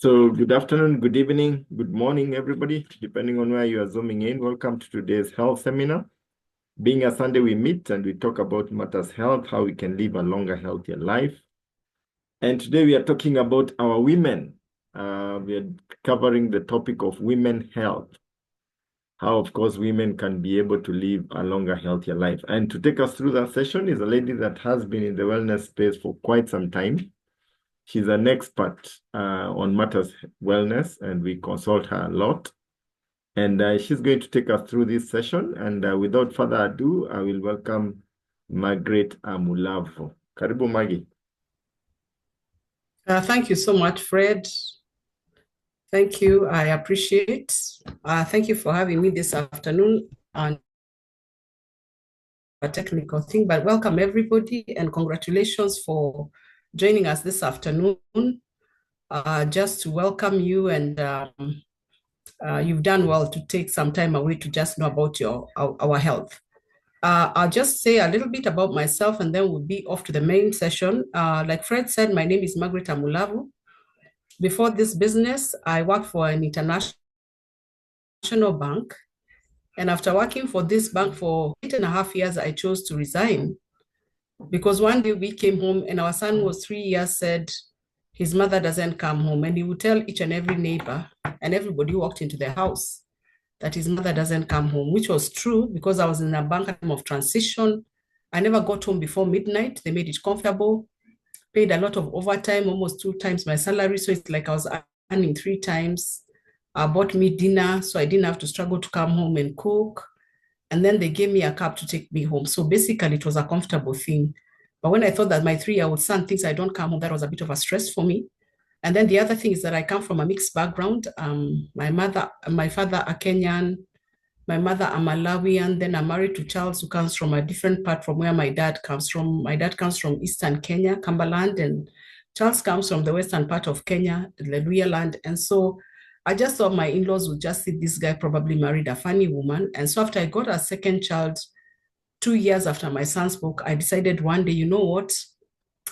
So good afternoon, good evening, good morning, everybody, depending on where you are zooming in. Welcome to today's health seminar. Being a Sunday, we meet and we talk about matters health, how we can live a longer, healthier life. And today we are talking about our women. We are covering the topic of women health. How, of course, women can be able to live a longer, healthier life. And to take us through that session is a lady that has been in the wellness space for quite some time. She's an expert on matters wellness, and we consult her a lot. And she's going to take us through this session. And without further ado, I will welcome Margaret Amulavu. Karibu, Maggie. Thank you so much, Fred. Thank you. I appreciate. Thank you for having me this afternoon on a technical thing, but welcome everybody and congratulations for joining us this afternoon. Just to welcome you, and you've done well to take some time away to just know about our health. I'll just say a little bit about myself and then we'll be off to the main session. Like Fred said, my name is Margaret Amulavu. Before this business, I worked for an international bank. And after working for this bank for 8.5 years, I chose to resign because one day we came home and our son was 3 years, said his mother doesn't come home. And he would tell each and every neighbor and everybody who walked into the house that his mother doesn't come home, which was true because I was in a bank time of transition. I never got home before midnight. They made it comfortable, paid a lot of overtime, almost 2 times my salary. So it's like I was earning 3 times. Bought me dinner, so I didn't have to struggle to come home and cook. And then they gave me a cab to take me home. So basically it was a comfortable thing. But when I thought that my 3-year-old son thinks I don't come home, that was a bit of a stress for me. And then the other thing is that I come from a mixed background. My father a Kenyan, my mother a Malawian, then I'm married to Charles, who comes from a different part from where my dad comes from. My dad comes from Eastern Kenya, Cumberland, and Charles comes from the western part of Kenya, Leluya land. And so I just thought my in-laws would just see this guy probably married a funny woman. And so after I got a second child, 2 years after my son spoke, I decided one day, you know what?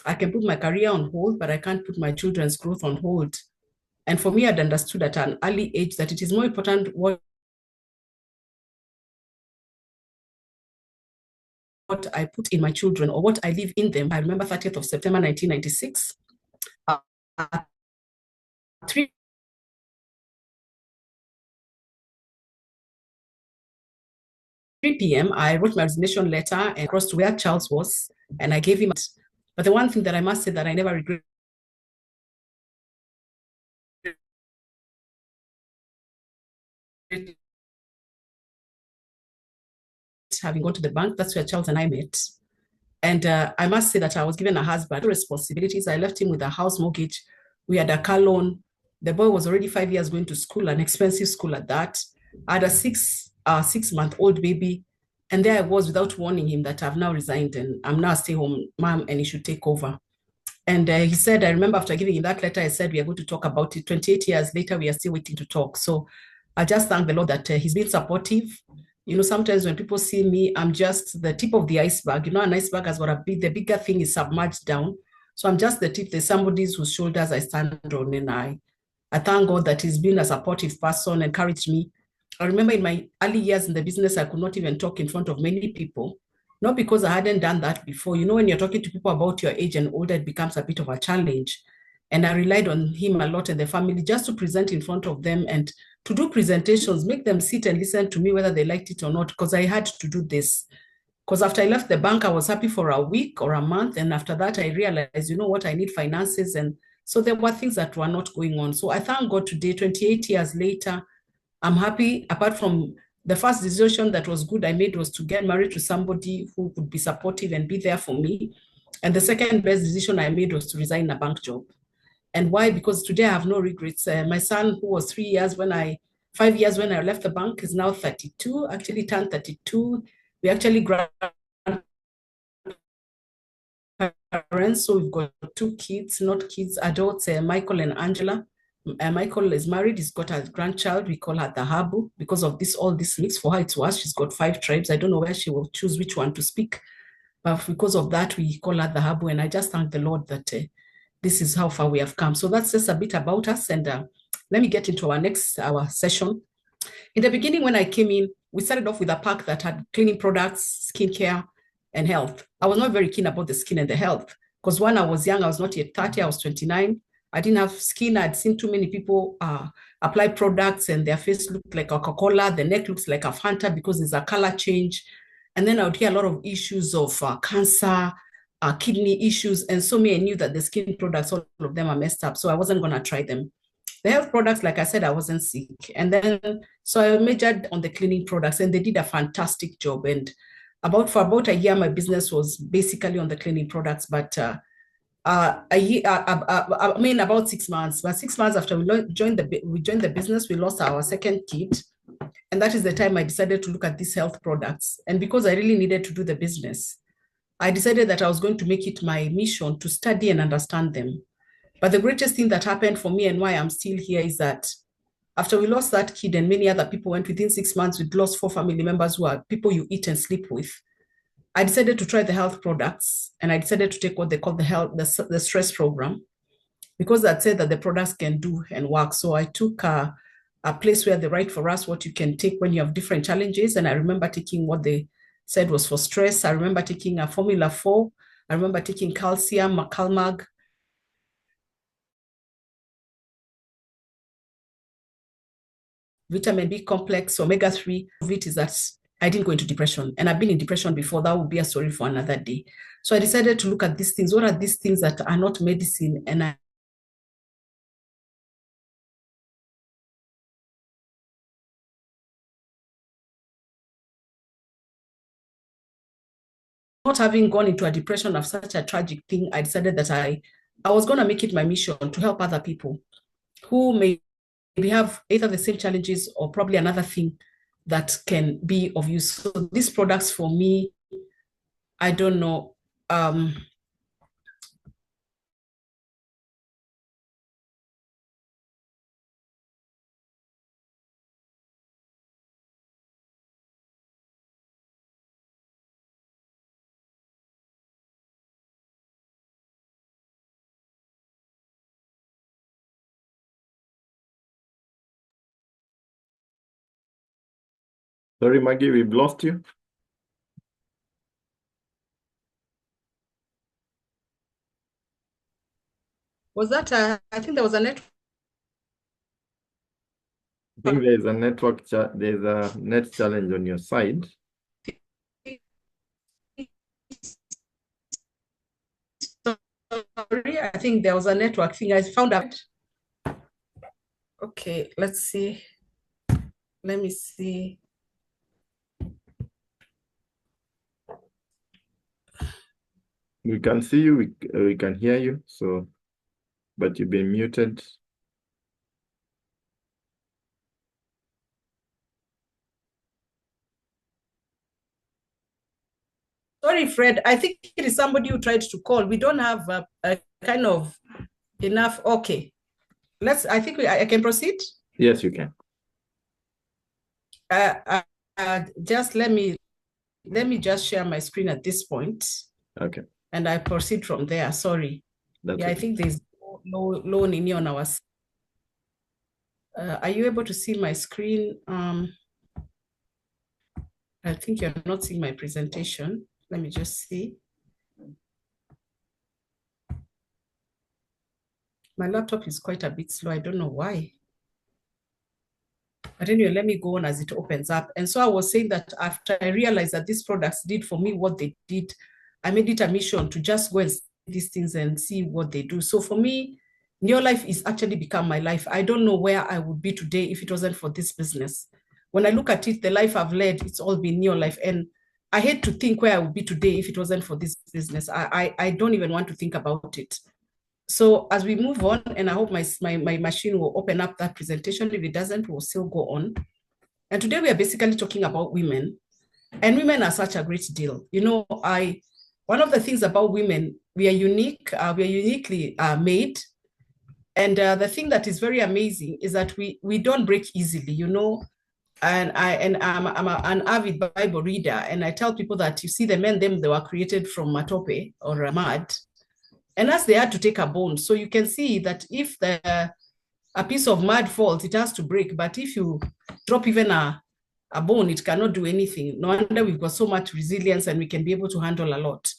I can put my career on hold, but I can't put my children's growth on hold. And for me, I'd understood at an early age that it is more important what I put in my children or what I leave in them. I remember 30th of September, 1996. 3 p.m., I wrote my resignation letter and crossed to where Charles was, and I gave him. But the one thing that I must say that I never regret having gone to the bank, that's where Charles and I met. And I must say that I was given a husband responsibilities. I left him with a house mortgage. We had a car loan. The boy was already 5 years going to school, an expensive school at that. I had a 6-month-old baby. And there I was without warning him that I've now resigned and I'm now a stay-home mom and he should take over. And he said, I remember after giving him that letter, I said, we are going to talk about it. 28 years later, we are still waiting to talk. So I just thank the Lord that he's been supportive. You know, sometimes when people see me, I'm just the tip of the iceberg. You know, an iceberg has what the bigger thing is submerged down. So I'm just the tip. There's somebody whose shoulders I stand on. And I thank God that he's been a supportive person, encouraged me. I remember in my early years in the business, I could not even talk in front of many people. Not because I hadn't done that before. You know, when you're talking to people about your age and older, it becomes a bit of a challenge. And I relied on him a lot and the family just to present in front of them and to do presentations, make them sit and listen to me whether they liked it or not, because I had to do this. Because after I left the bank, I was happy for a week or a month. And after that, I realized, you know what, I need finances. And so there were things that were not going on. So I thank God today, 28 years later, I'm happy. Apart from the first decision that was good I made was to get married to somebody who would be supportive and be there for me. And the second best decision I made was to resign a bank job. And why? Because today I have no regrets. My son, who was 5 years when I left the bank, is now 32, actually turned 32. We actually grandparents, so we've got 2 kids, not kids, adults, Michael and Angela. Michael is married, he's got a grandchild, we call her the Habu. Because of all this mix, for her it's worse, she's got 5 tribes. I don't know where she will choose which one to speak, but because of that, we call her the Habu. And I just thank the Lord that this is how far we have come. So that's just a bit about us. And let me get into our session. In the beginning, when I came in, we started off with a pack that had cleaning products, skincare, and health. I was not very keen about the skin and the health because when I was young, I was not yet 30, I was 29. I didn't have skin. I'd seen too many people apply products and their face looked like a Coca-Cola, the neck looks like a Fanta because there's a color change. And then I would hear a lot of issues of cancer, kidney issues. And so me, I knew that the skin products, all of them are messed up. So I wasn't going to try them. The health products, like I said, I wasn't sick. And then, so I majored on the cleaning products and they did a fantastic job. And for about a year, my business was basically on the cleaning products. But about 6 months. But 6 months after we joined the business, we lost our second kid. And that is the time I decided to look at these health products. And because I really needed to do the business, I decided that I was going to make it my mission to study and understand them. But the greatest thing that happened for me and why I'm still here is that after we lost that kid and many other people went within 6 months, we'd lost 4 family members who are people you eat and sleep with. I decided to try the health products and I decided to take what they call the stress program because that said that the products can do and work. So I took a place where they write for us what you can take when you have different challenges. And I remember taking what they said was for stress. I remember taking a Formula 4. I remember taking calcium, Calmag, vitamin B complex, omega-3. Of it is that I didn't go into depression. And I've been in depression before. That would be a story for another day. So I decided to look at these things. What are these things that are not medicine? And I not having gone into a depression of such a tragic thing, I decided that I was going to make it my mission to help other people who may have either the same challenges or probably another thing that can be of use. So these products for me, I don't know. Sorry, Maggie, we've lost you. Was that, I think there was a network. I think there's a there's a net challenge on your side. Sorry, I think there was a network thing. I found out. Okay, let's see. Let me see. We can see you, we can hear you, so, but you've been muted. Sorry, Fred. I think it is somebody who tried to call. We don't have a kind of enough. Okay. I think I can proceed. Yes, you can. Just let me just share my screen at this point. Okay. And I proceed from there. Sorry. That's yeah, okay. I think there's low in on our. Are you able to see my screen? I think you're not seeing my presentation. Let me just see. My laptop is quite a bit slow. I don't know why. But anyway, let me go on as it opens up. And so I was saying that after I realized that these products did for me what they did, I made it a mission to just go and see these things and see what they do. So for me, Neo Life is actually become my life. I don't know where I would be today if it wasn't for this business. When I look at it, the life I've led, it's all been Neo Life. And I hate to think where I would be today if it wasn't for this business. I don't even want to think about it. So as we move on, and I hope my machine will open up that presentation. If it doesn't, we'll still go on. And today we are basically talking about women. And women are such a great deal. You know, one of the things about women, we are unique, we are uniquely made. And the thing that is very amazing is that we don't break easily, you know. And I'm an avid Bible reader, and I tell people that you see the men, they were created from matope or mud. And as they had to take a bone. So you can see that if a piece of mud falls, it has to break. But if you drop even a bone, it cannot do anything. No wonder we've got so much resilience and we can be able to handle a lot.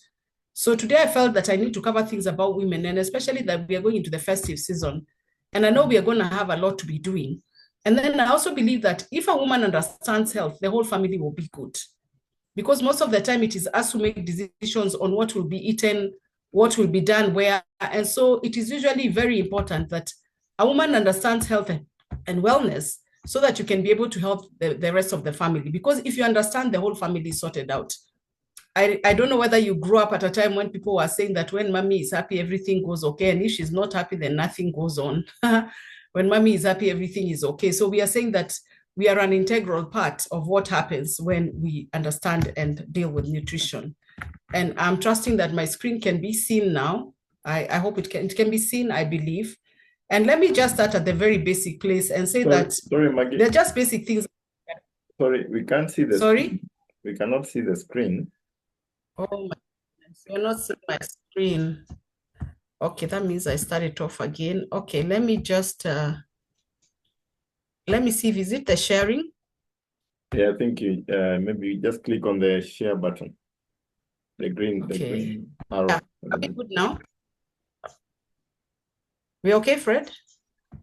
So today I felt that I need to cover things about women, and especially that we are going into the festive season. And I know we are going to have a lot to be doing. And then I also believe that if a woman understands health, the whole family will be good. Because most of the time it is us who make decisions on what will be eaten, what will be done where. And so it is usually very important that a woman understands health and wellness so that you can be able to help the rest of the family. Because if you understand, the whole family is sorted out. I don't know whether you grew up at a time when people were saying that when mommy is happy, everything goes okay. And if she's not happy, then nothing goes on. When mommy is happy, everything is okay. So we are saying that we are an integral part of what happens when we understand and deal with nutrition. And I'm trusting that my screen can be seen now. I hope it can be seen, I believe. And let me just start at the very basic place and say sorry, Maggie. They're just basic things. Sorry, we can't see the Sorry? We cannot see the screen. Oh my goodness, you're not seeing my screen. Okay, that means I started off again. Okay, let me just let me see, is it the sharing? Yeah, I think you maybe you just click on the share button. The green arrow. Yeah. Are we good now? We okay, Fred?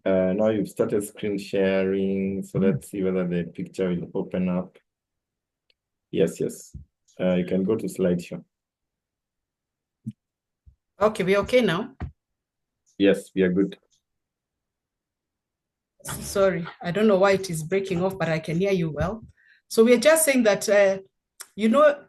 Now you've started screen sharing, so let's see whether the picture will open up. Yes. You can go to slideshow. Okay, we okay now? Yes, we are good. Sorry, I don't know why it is breaking off, but I can hear you well. So we're just saying that, you know,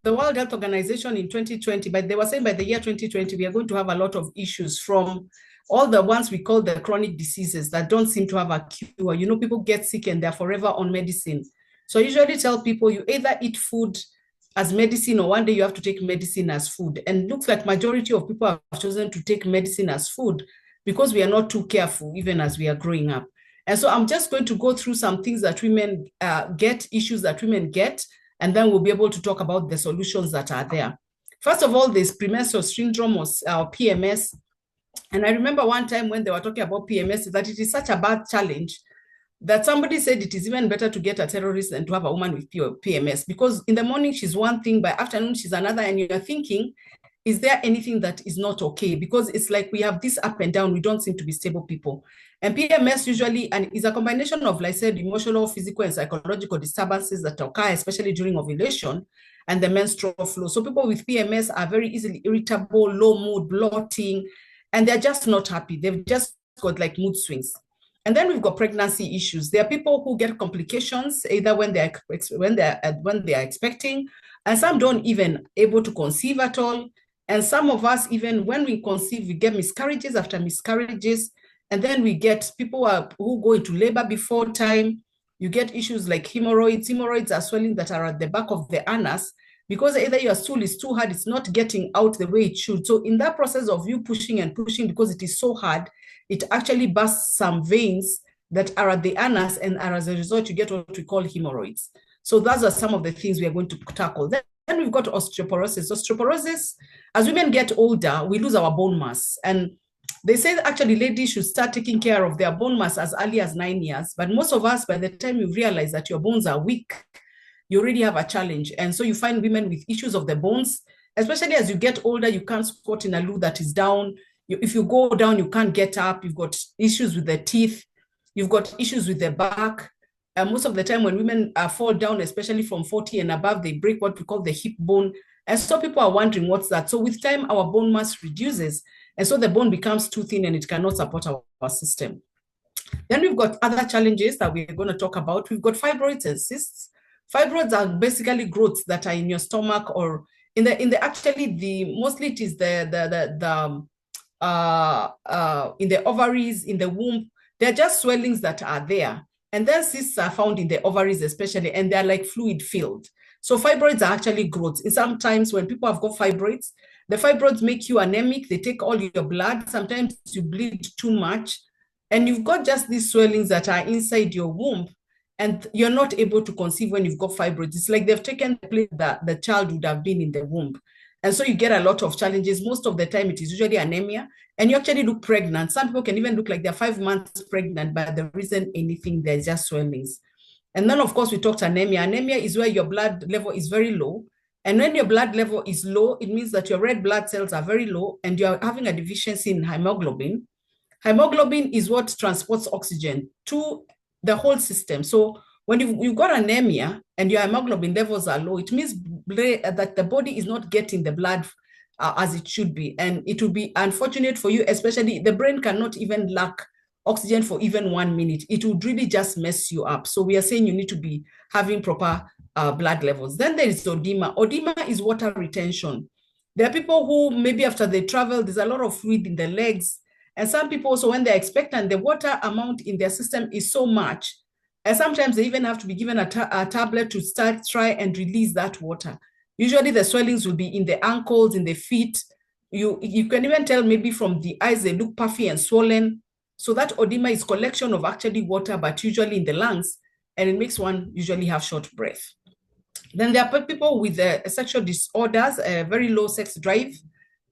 the World Health Organization in 2020, but they were saying by the year 2020, we are going to have a lot of issues from all the ones we call the chronic diseases that don't seem to have a cure. You know, people get sick and they're forever on medicine. So I usually tell people you either eat food as medicine or one day you have to take medicine as food. And it looks like majority of people have chosen to take medicine as food because we are not too careful even as we are growing up. And so I'm just going to go through some things that women get, issues that women get, and then we'll be able to talk about the solutions that are there. First of all, there's premenstrual syndrome or PMS. And I remember one time when they were talking about PMS, that it is such a bad challenge that somebody said it is even better to get a terrorist than to have a woman with PMS, because in the morning she's one thing, by afternoon she's another, and you're thinking, is there anything that is not okay? Because it's like we have this up and down, we don't seem to be stable people. And PMS usually is a combination of, like I said, emotional, physical, and psychological disturbances that occur, especially during ovulation and the menstrual flow. So people with PMS are very easily irritable, low mood, bloating, and they're just not happy. They've just got like mood swings. And then we've got pregnancy issues. There are people who get complications either when they are expecting, and some don't even able to conceive at all. And some of us, even when we conceive, we get miscarriages after miscarriages. And then we get people who go into labor before time. You get issues like hemorrhoids. Hemorrhoids are swelling that are at the back of the anus because either your stool is too hard, it's not getting out the way it should. So in that process of you pushing and pushing, because it is so hard, it actually bursts some veins that are at the anus, and as a result, you get what we call hemorrhoids. So those are some of the things we are going to tackle. Then we've got osteoporosis. Osteoporosis, as women get older, we lose our bone mass. And they say that actually ladies should start taking care of their bone mass as early as 9 years. But most of us, by the time you realize that your bones are weak, you already have a challenge. And so you find women with issues of the bones, especially as you get older, you can't squat in a loo that is down. If you go down, you can't get up. You've got issues with the teeth. You've got issues with the back. And most of the time when women fall down, especially from 40 and above, they break what we call the hip bone. And so people are wondering what's that. So with time, our bone mass reduces. And so the bone becomes too thin and it cannot support our system. Then we've got other challenges that we're going to talk about. We've got fibroids and cysts. Fibroids are basically growths that are in your stomach or mostly it is in the ovaries, in the womb. They're just swellings that are there. And then cysts are found in the ovaries especially, and they're like fluid filled. So fibroids are actually growths. And sometimes when people have got fibroids, the fibroids make you anemic. They take all your blood. Sometimes you bleed too much. And you've got just these swellings that are inside your womb, and you're not able to conceive when you've got fibroids. It's like they've taken the place that the child would have been in the womb. And so you get a lot of challenges. Most of the time, it is usually anemia, and you actually look pregnant. Some people can even look like they're 5 months pregnant, but there isn't anything, there's just swellings. And then, of course, we talked anemia. Anemia is where your blood level is very low. And when your blood level is low, it means that your red blood cells are very low and you're having a deficiency in hemoglobin. Hemoglobin is what transports oxygen to the whole system. So when you've got anemia and your hemoglobin levels are low, it means that the body is not getting the blood as it should be. And it will be unfortunate for you, especially the brain cannot even lack oxygen for even 1 minute. It would really just mess you up. So we are saying you need to be having proper blood levels. Then there is edema. Edema is water retention. There are people who maybe after they travel, there's a lot of fluid in their legs. And some people also, when they're expectant, the water amount in their system is so much. And sometimes they even have to be given a tablet to try and release that water. Usually the swellings will be in the ankles, in the feet. You can even tell maybe from the eyes, they look puffy and swollen. So that edema is collection of actually water, but usually in the lungs, and it makes one usually have short breath. Then there are people with sexual disorders, very low sex drive.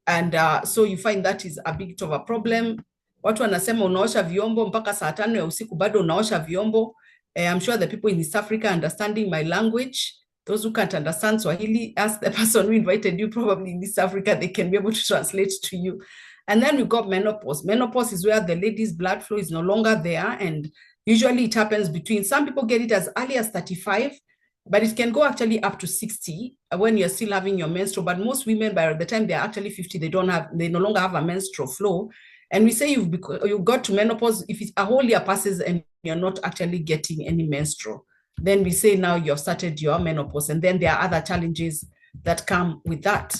And so you find that is a bit of a problem. Watu wanasema unaosha vyombo mpaka saa 5 ya usiku bado unaosha vyombo. I'm sure the people in East Africa understanding my language. Those who can't understand Swahili, ask the person who invited you, probably in East Africa, they can be able to translate to you. And then we got menopause. Menopause is where the lady's blood flow is no longer there. And usually it happens between, some people get it as early as 35, but it can go actually up to 60 when you're still having your menstrual. But most women, by the time they're actually 50, they no longer have a menstrual flow. And we say you've got to menopause if it's a whole year passes and you're not actually getting any menstrual. Then we say now you've started your menopause. And then there are other challenges that come with that.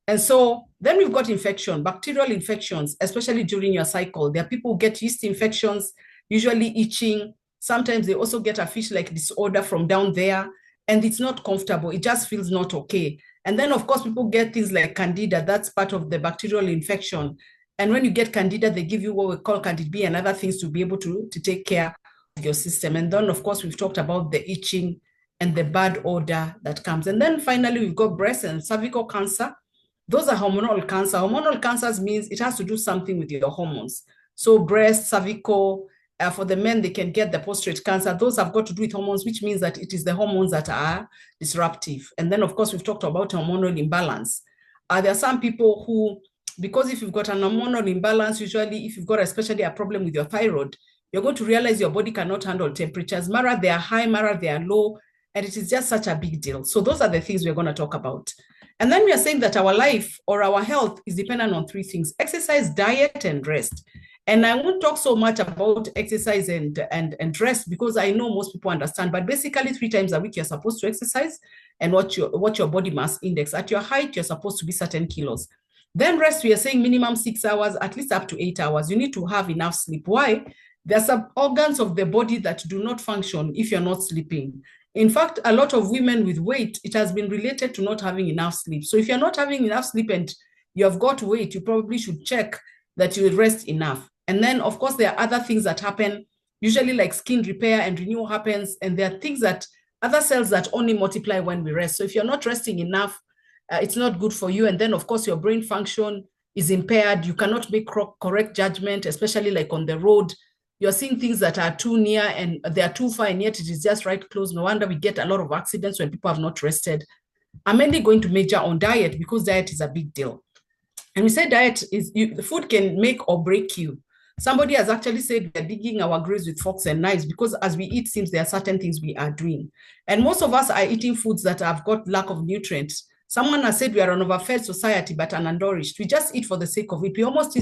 And so then we've got infection, bacterial infections, especially during your cycle. There are people who get yeast infections, usually itching. Sometimes they also get a fish-like disorder from down there, and it's not comfortable. It just feels not okay. And then, of course, people get things like candida. That's part of the bacterial infection. And when you get candida, they give you what we call candida B and other things to be able to take care of your system. And then, of course, we've talked about the itching and the bad odor that comes. And then finally, we've got breast and cervical cancer. Those are hormonal cancer. Hormonal cancers means it has to do something with your hormones. So breast, cervical, for the men, they can get the prostate cancer. Those have got to do with hormones, which means that it is the hormones that are disruptive. And then, of course, we've talked about hormonal imbalance. There are some people who, because if you've got an hormonal imbalance, usually if you've got especially a problem with your thyroid, you're going to realize your body cannot handle temperatures. Mara, they are high, Mara, they are low, and it is just such a big deal. So those are the things we're going to talk about. And then we are saying that our life or our health is dependent on 3 things: exercise, diet, and rest. And I won't talk so much about exercise and rest because I know most people understand, but basically 3 times a week, you're supposed to exercise and what your body mass index. At your height, you're supposed to be certain kilos. Then rest, we are saying minimum 6 hours, at least up to 8 hours. You need to have enough sleep. Why? There are some organs of the body that do not function if you're not sleeping. In fact, a lot of women with weight, it has been related to not having enough sleep. So if you're not having enough sleep and you have got weight, you probably should check that you rest enough. And then, of course, there are other things that happen, usually like skin repair and renewal happens. And there are things that, other cells that only multiply when we rest. So if you're not resting enough, it's not good for you. And then, of course, your brain function is impaired. You cannot make correct judgment, especially like on the road. You're seeing things that are too near and they are too far, and yet it is just right close. No wonder we get a lot of accidents when people have not rested. I'm mainly going to major on diet because diet is a big deal. And we say diet is, the food can make or break you. Somebody has actually said we're digging our graves with forks and knives because as we eat, seems there are certain things we are doing. And most of us are eating foods that have got lack of nutrients. Someone has said we are an overfed society, but unnourished. We just eat for the sake of it. We almost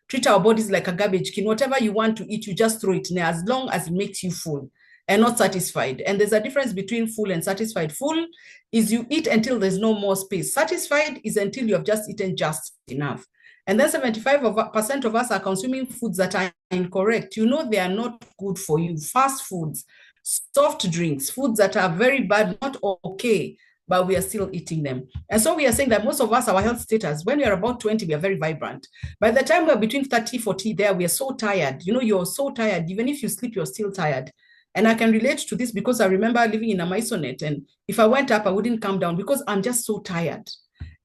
treat our bodies like a garbage can. Whatever you want to eat, you just throw it in there as long as it makes you full and not satisfied. And there's a difference between full and satisfied. Full is you eat until there's no more space. Satisfied is until you have just eaten just enough. And then 75% of us are consuming foods that are incorrect. You know, they are not good for you. Fast foods, soft drinks, foods that are very bad, not okay, but we are still eating them. And so we are saying that most of us, our health status, when we are about 20, we are very vibrant. By the time we're between 30, 40 there, we are so tired. You know, you're so tired. Even if you sleep, you're still tired. And I can relate to this because I remember living in a maisonette. And if I went up, I wouldn't come down because I'm just so tired.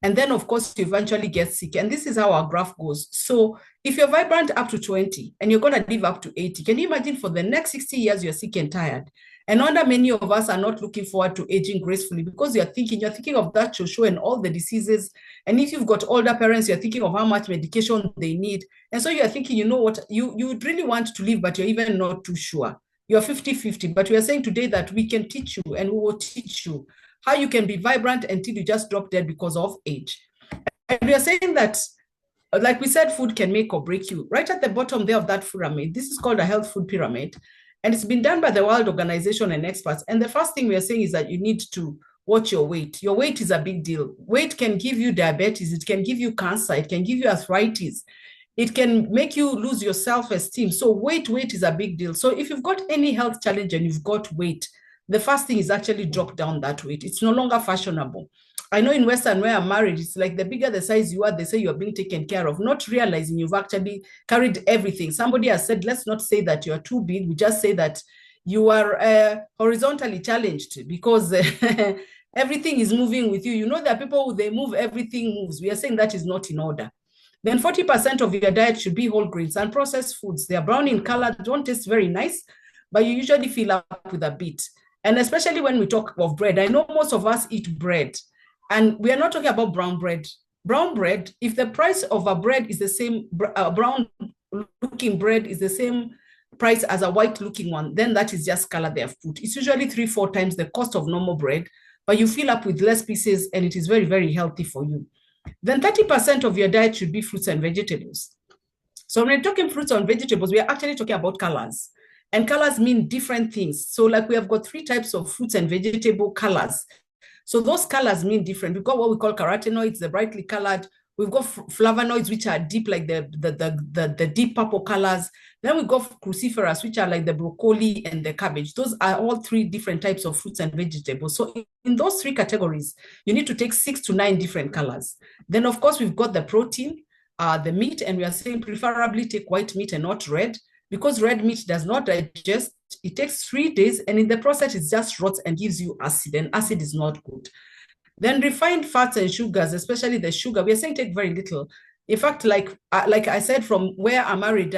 And then, of course, you eventually get sick. And this is how our graph goes. So if you're vibrant up to 20 and you're going to live up to 80, can you imagine for the next 60 years, you're sick and tired? And wonder many of us are not looking forward to aging gracefully because you're thinking of that shosho and all the diseases. And if you've got older parents, you're thinking of how much medication they need. And so you're thinking, you know what, you would really want to live, but you're even not too sure. You're 50-50, but we are saying today that we can teach you and we will teach you how you can be vibrant until you just drop dead because of age. And we are saying that, like we said, food can make or break you. Right at the bottom there of that pyramid, this is called a health food pyramid. And it's been done by the World Organization and experts. And the first thing we are saying is that you need to watch your weight. Your weight is a big deal. Weight can give you diabetes. It can give you cancer. It can give you arthritis. It can make you lose your self-esteem. So weight is a big deal. So if you've got any health challenge and you've got weight, the first thing is actually drop down that weight. It's no longer fashionable. I know in Western where I'm married, it's like the bigger the size you are, they say you're being taken care of, not realizing you've actually carried everything. Somebody has said, let's not say that you're too big. We just say that you are horizontally challenged because everything is moving with you. You know, there are people who they move, everything moves. We are saying that is not in order. Then 40% of your diet should be whole grains and processed foods. They are brown in color, don't taste very nice, but you usually fill up with a bit. And especially when we talk of bread, I know most of us eat bread. And we are not talking about brown bread. Brown bread, if the price of a bread is the same, brown looking bread is the same price as a white looking one, then that is just color they have put. It's usually 3-4 times the cost of normal bread, but you fill up with less pieces and it is very, very healthy for you. Then 30% of your diet should be fruits and vegetables. So when we're talking fruits and vegetables, we are actually talking about colors. And colors mean different things. So like we have got 3 types of fruits and vegetable colors. So those colors mean different. We've got what we call carotenoids, the brightly colored. We've got flavonoids, which are deep, like the deep purple colors. Then we've got cruciferous, which are like the broccoli and the cabbage. Those are all 3 different types of fruits and vegetables. So in those 3 categories, you need to take 6 to 9 different colors. Then, of course, we've got the protein, the meat, and we are saying preferably take white meat and not red, because red meat does not digest. It takes 3 days, and in the process, it just rots and gives you acid, and acid is not good. Then refined fats and sugars, especially the sugar, we are saying take very little. In fact, like I said, from where I'm married,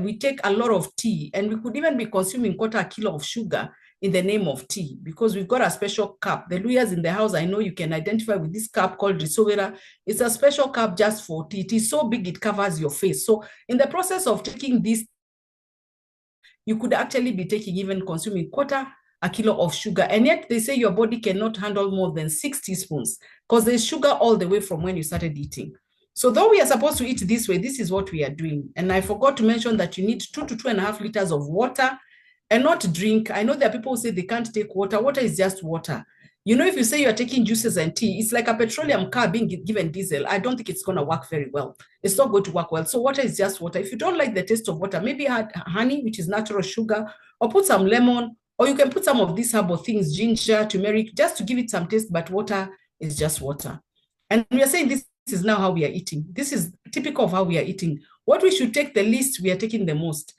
we take a lot of tea, and we could even be consuming 1/4 kilo of sugar in the name of tea, because we've got a special cup. The lawyers in the house, I know you can identify with this cup called Risovera. It's a special cup just for tea. It is so big, it covers your face. So in the process of taking this, you could actually be taking, even consuming 1/4 kilo of sugar. And yet they say your body cannot handle more than 6 teaspoons because there's sugar all the way from when you started eating. So though we are supposed to eat this way, this is what we are doing. And I forgot to mention that you need 2 to 2.5 liters of water and not drink. I know there are people who say they can't take water. Water is just water. You know, if you say you're taking juices and tea, it's like a petroleum car being given diesel. I don't think it's going to work very well. It's not going to work well. So water is just water. If you don't like the taste of water, maybe add honey, which is natural sugar, or put some lemon, or you can put some of these herbal things, ginger, turmeric, just to give it some taste, but water is just water. And we are saying this is now how we are eating. This is typical of how we are eating. What we should take the least, we are taking the most.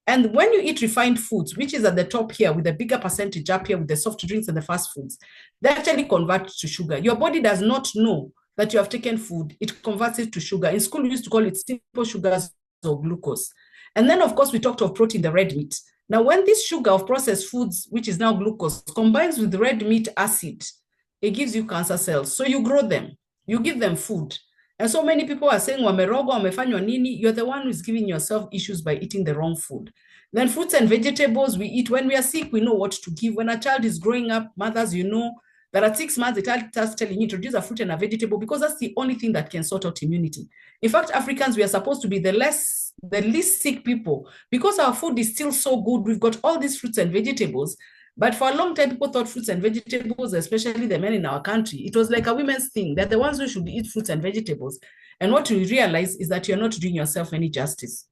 And when you eat refined foods, which is at the top here with a bigger percentage up here with the soft drinks and the fast foods, they actually convert to sugar. Your body does not know that you have taken food. It converts it to sugar. In school, we used to call it simple sugars or glucose. And then, of course, we talked of protein, the red meat. Now, when this sugar of processed foods, which is now glucose, combines with red meat acid, it gives you cancer cells. So you grow them, you give them food. And so many people are saying, wamerogo, wamefanywa nini? You're the one who's giving yourself issues by eating the wrong food. Then fruits and vegetables we eat. When we are sick, we know what to give. When a child is growing up, mothers, you know, that at 6 months, the child starts telling you, introduce a fruit and a vegetable, because that's the only thing that can sort out immunity. In fact, Africans, we are supposed to be the least sick people, because our food is still so good. We've got all these fruits and vegetables. But for a long time, people thought fruits and vegetables, especially the men in our country, it was like a women's thing. They're the ones who should eat fruits and vegetables. And what you realize is that you're not doing yourself any justice.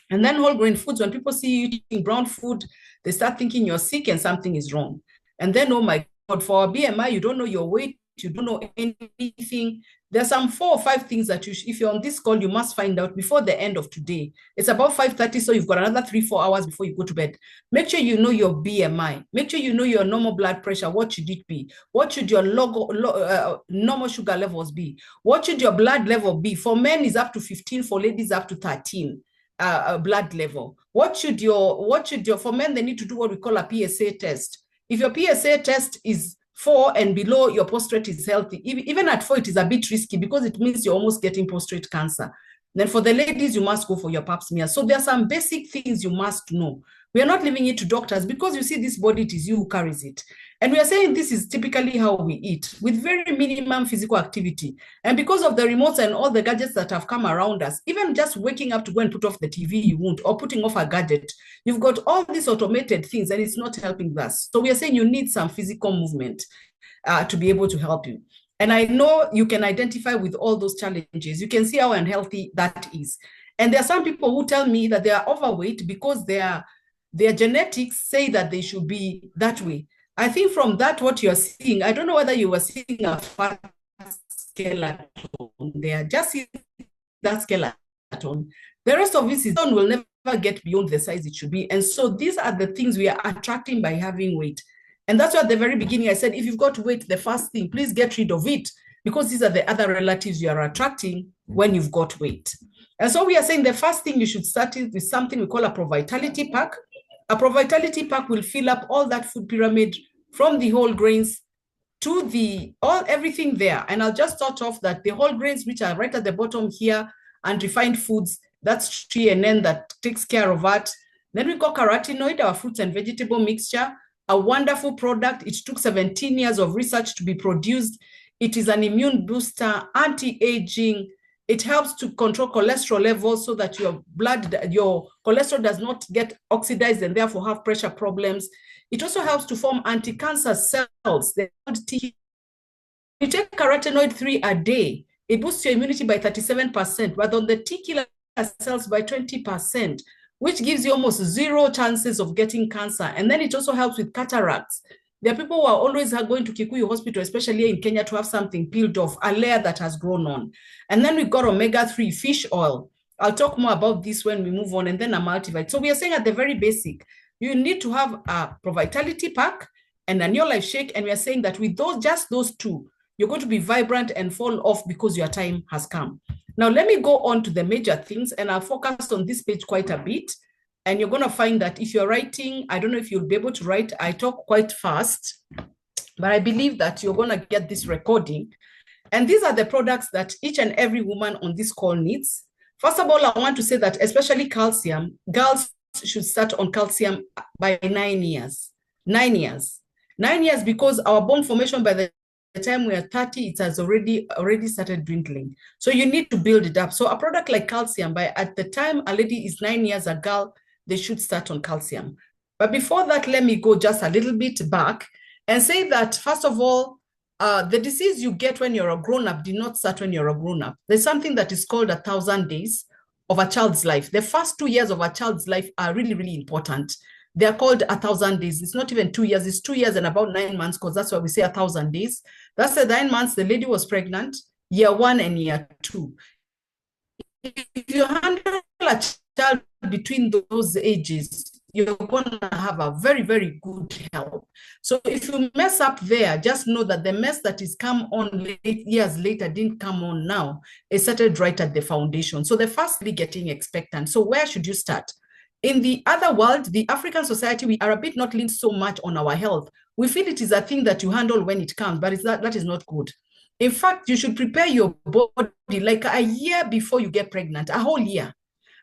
And then whole grain foods, when people see you eating brown food, they start thinking you're sick and something is wrong. And then, oh my God, for a BMI, you don't know your weight, you don't know anything. There are some 4 or 5 things that if you're on this call, you must find out before the end of today. It's about 5:30, so you've got another 3-4 hours before you go to bed. Make sure you know your BMI. Make sure you know your normal blood pressure. What should it be? What should your normal sugar levels be? What should your blood level be? For men, is up to 15. For ladies, up to 13. Blood level. What should your for men, they need to do what we call a PSA test. If your PSA test is 4 and below, your prostate is healthy. Even at 4, it is a bit risky because it means you're almost getting prostate cancer. Then for the ladies, you must go for your pap smear. So there are some basic things you must know. We are not leaving it to doctors because you see this body, it is you who carries it. And we are saying this is typically how we eat, with very minimum physical activity. And because of the remotes and all the gadgets that have come around us, even just waking up to go and put off the TV you won't, or putting off a gadget, you've got all these automated things and it's not helping us. So we are saying you need some physical movement to be able to help you. And I know you can identify with all those challenges. You can see how unhealthy that is. And there are some people who tell me that they are overweight because their genetics say that they should be that way. I think from that, what you're seeing, I don't know whether you were seeing a fat skeleton there, just see that skeleton. The rest of this will never get beyond the size it should be. And so these are the things we are attracting by having weight. And that's why at the very beginning I said, if you've got weight, the first thing, please get rid of it, because these are the other relatives you are attracting when you've got weight. And so we are saying the first thing you should start with something we call a Pro-Vitality pack. A Pro-Vitality pack will fill up all that food pyramid from the whole grains to everything there. And I'll just start off that the whole grains, which are right at the bottom here, and refined foods, that's TNN that takes care of that. Then we got carotenoid, our fruits and vegetable mixture, a wonderful product. It took 17 years of research to be produced. It is an immune booster, anti-aging. It helps to control cholesterol levels so that your cholesterol does not get oxidized and therefore have pressure problems. It also helps to form anti-cancer cells. You take carotenoid 3 a day, it boosts your immunity by 37%, but on the T killer cells by 20%, which gives you almost 0 chances of getting cancer. And then it also helps with cataracts. There are people who are always going to Kikuyu Hospital, especially in Kenya, to have something peeled off, a layer that has grown on. And then we've got omega-3 fish oil. I'll talk more about this when we move on, and then a multivitamin. So we are saying at the very basic, you need to have a Pro-Vitality pack and a New Life Shake. And we are saying that with just those 2, you're going to be vibrant and fall off because your time has come. Now, let me go on to the major things, and I'll focus on this page quite a bit. And you're going to find that if you're writing, I don't know if you'll be able to write. I talk quite fast, but I believe that you're going to get this recording. And these are the products that each and every woman on this call needs. First of all, I want to say that especially calcium, girls should start on calcium by 9 years. 9 years. 9 years, because our bone formation by the time we are 30, it has already started dwindling. So you need to build it up. So a product like calcium, at the time a lady is 9 years, a girl, they should start on calcium. But before that, let me go just a little bit back and say that, first of all, the disease you get when you're a grown-up did not start when you're a grown-up. There's something that is called 1,000 days of a child's life. The first 2 years of a child's life are really, really important. They're called 1,000 days. It's not even 2 years. It's 2 years and about 9 months, because that's why we say 1,000 days. That's the 9 months the lady was pregnant, year 1 and year 2. If you handle a child between those ages, you're going to have a very, very good health. So if you mess up there, just know that the mess that is come on years later didn't come on now. It started right at the foundation. So the firstly, getting expectant. So where should you start? In the other world, the African society, we are a bit not linked so much on our health. We feel it is a thing that you handle when it comes, but that is not good. In fact, you should prepare your body like a year before you get pregnant, a whole year.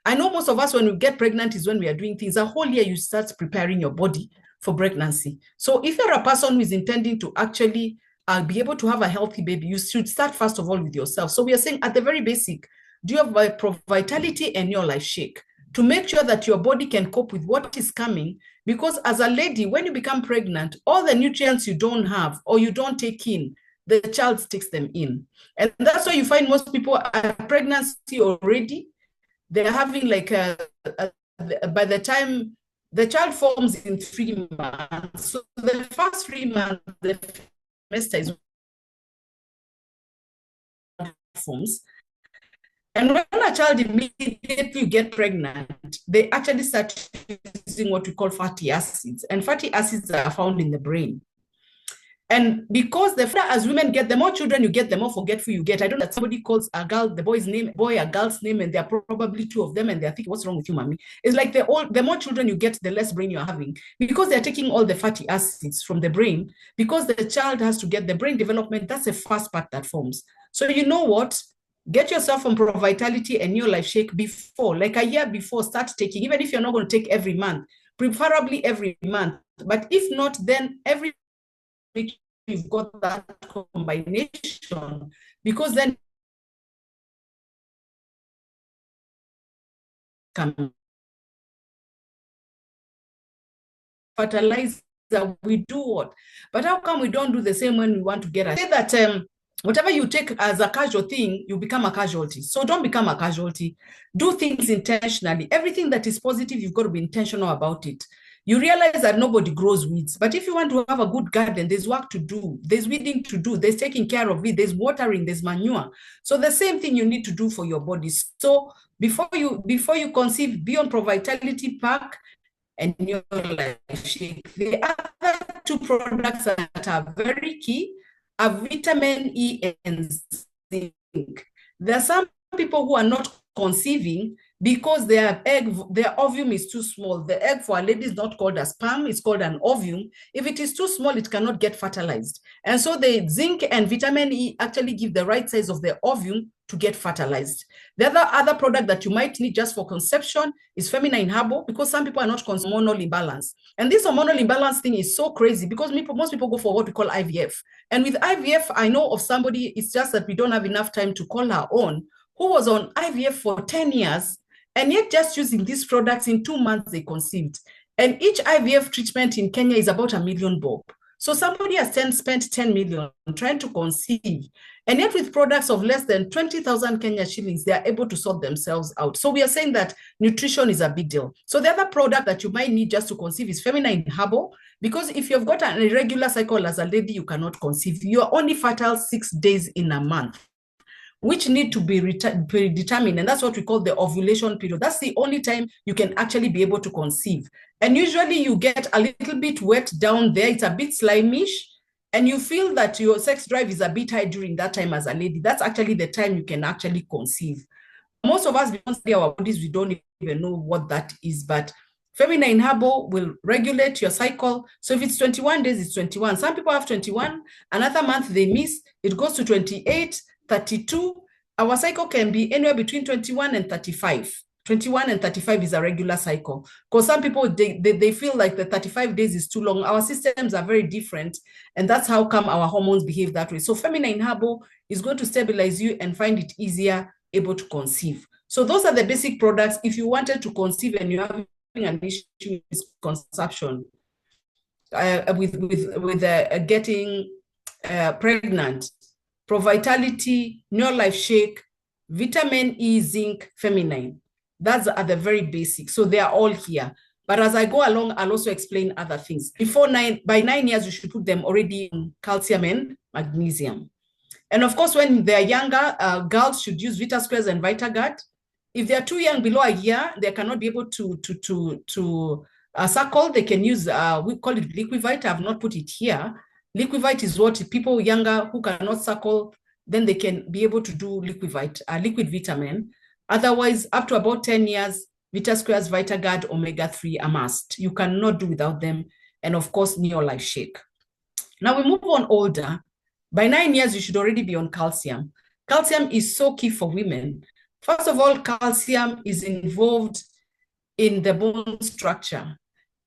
I know most of us, when we get pregnant is when we are doing things. A whole year you start preparing your body for pregnancy. So if you're a person who is intending to actually be able to have a healthy baby, you should start first of all with yourself. So we are saying at the very basic, do you have a Pro-Vitality and Your Life Shake to make sure that your body can cope with what is coming? Because as a lady, when you become pregnant, all the nutrients you don't have or you don't take in, the child takes them in. And that's why you find most people are pregnancy already. They're having like by the time the child forms in 3 months. So the first 3 months, the semester is forms. And when a child immediately get pregnant, they actually start using what we call fatty acids. And fatty acids are found in the brain. And because as women get, the more children you get, the more forgetful you get. I don't know that somebody calls a girl, the boy's name, a girl's name, and there are probably two of them, and they're thinking, what's wrong with you, mommy? It's like the more children you get, the less brain you're having, because they're taking all the fatty acids from the brain, because the child has to get the brain development. That's the first part that forms. So you know what? Get yourself on Pro Vitality and New Life Shake before, like a year before, start taking, even if you're not going to take every month, preferably every month. But if not, then every you've got that combination, because then fertilizer, we do what? But how come we don't do the same when we want to get a say that whatever you take as a casual thing, you become a casualty. So don't become a casualty. Do things intentionally. Everything that is positive, you've got to be intentional about it. You realize that nobody grows weeds. But if you want to have a good garden, there's work to do. There's weeding to do. There's taking care of it. There's watering. There's manure. So the same thing you need to do for your body. So before you conceive, be on Pro Vitality Pack and New Life Shake. The other two products that are very key are vitamin E and zinc. There are some people who are not conceiving because their ovum is too small. The egg for a lady is not called a sperm, it's called an ovum. If it is too small, it cannot get fertilized. And so the zinc and vitamin E actually give the right size of the ovum to get fertilized. The other product that you might need just for conception is feminine herbal, because some people are not hormonal imbalance. And this hormonal imbalance thing is so crazy because most people go for what we call IVF. And with IVF, I know of somebody, it's just that we don't have enough time to call her on, who was on IVF for 10 years, and yet just using these products in 2 months, they conceived. And each IVF treatment in Kenya is about $1 million bob. So somebody has spent 10 million trying to conceive. And yet with products of less than 20,000 Kenya shillings, they are able to sort themselves out. So we are saying that nutrition is a big deal. So the other product that you might need just to conceive is feminine herbal, because if you've got an irregular cycle as a lady, you cannot conceive. You are only fertile 6 days in a month, which need to be predetermined. And that's what we call the ovulation period. That's the only time you can actually be able to conceive. And usually you get a little bit wet down there. It's a bit slimish. And you feel that your sex drive is a bit high during that time as a lady. That's actually the time you can actually conceive. Most of us, we don't see our bodies, we don't even know what that is. But feminine herbal will regulate your cycle. So if it's 21 days, it's 21. Some people have 21. Another month they miss. It goes to 28. 32, our cycle can be anywhere between 21 and 35. 21 and 35 is a regular cycle. Because some people, they feel like the 35 days is too long. Our systems are very different, and that's how come our hormones behave that way. So feminine herbal is going to stabilize you and find it easier able to conceive. So those are the basic products. If you wanted to conceive and you're having an issue with conception, with getting pregnant, Pro Vitality, New Life Shake, vitamin E, zinc, feminine. That's are the very basic. So they are all here. But as I go along, I'll also explain other things. By 9 years, you should put them already in calcium and magnesium. And of course, when they're younger, girls should use Vita Squares and VitaGuard. If they're too young, below a year, they cannot be able to suckle. They can use, we call it Liquivite. I've not put it here. Liquivite is what people younger who cannot suckle, then they can be able to do Liquivite, liquid vitamin. Otherwise, up to about 10 years, Vita Squares, VitaGuard, Omega-3 are must. You cannot do without them. And of course, Neo Life Shake. Now we move on older. By 9 years, you should already be on calcium. Calcium is so key for women. First of all, calcium is involved in the bone structure.